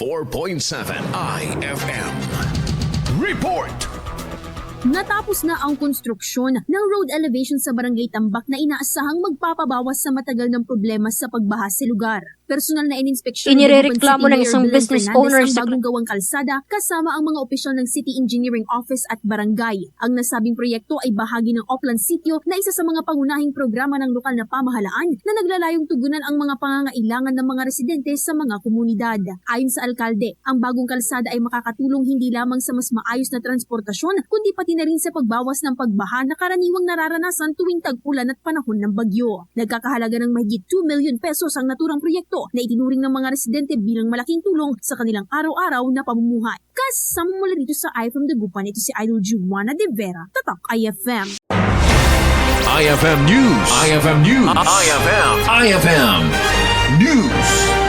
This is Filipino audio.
104.7 IFM. Report! Natapos na ang konstruksyon ng road elevation sa Barangay Tambak na inaasahang magpapabawas sa matagal ng problema sa pagbaha sa lugar. Personal na ininspeksyon Inirereklamo ng isang business owner ang sa bagong gawang kalsada kasama ang mga opisyal ng City Engineering Office at Barangay. Ang nasabing proyekto ay bahagi ng Oplan Sitio na isa sa mga pangunahing programa ng lokal na pamahalaan na naglalayong tugunan ang mga pangangailangan ng mga residente sa mga komunidad. Ayon sa alkalde, ang bagong kalsada ay makakatulong hindi lamang sa mas maayos na transportasyon kundi pati na rin sa pagbawas ng pagbaha na karaniwang nararanasan tuwing tag-ulan at panahon ng bagyo. Nagkakahalaga ng mahigit 2 million pesos ang naturang proyekto na itinuring ng mga residente bilang malaking tulong sa kanilang araw-araw na pamumuhay. Kasama mula dito sa IFM Dagupan, ito si Idol Juana de Vera, Tatak IFM. IFM News. IFM News. IFM News.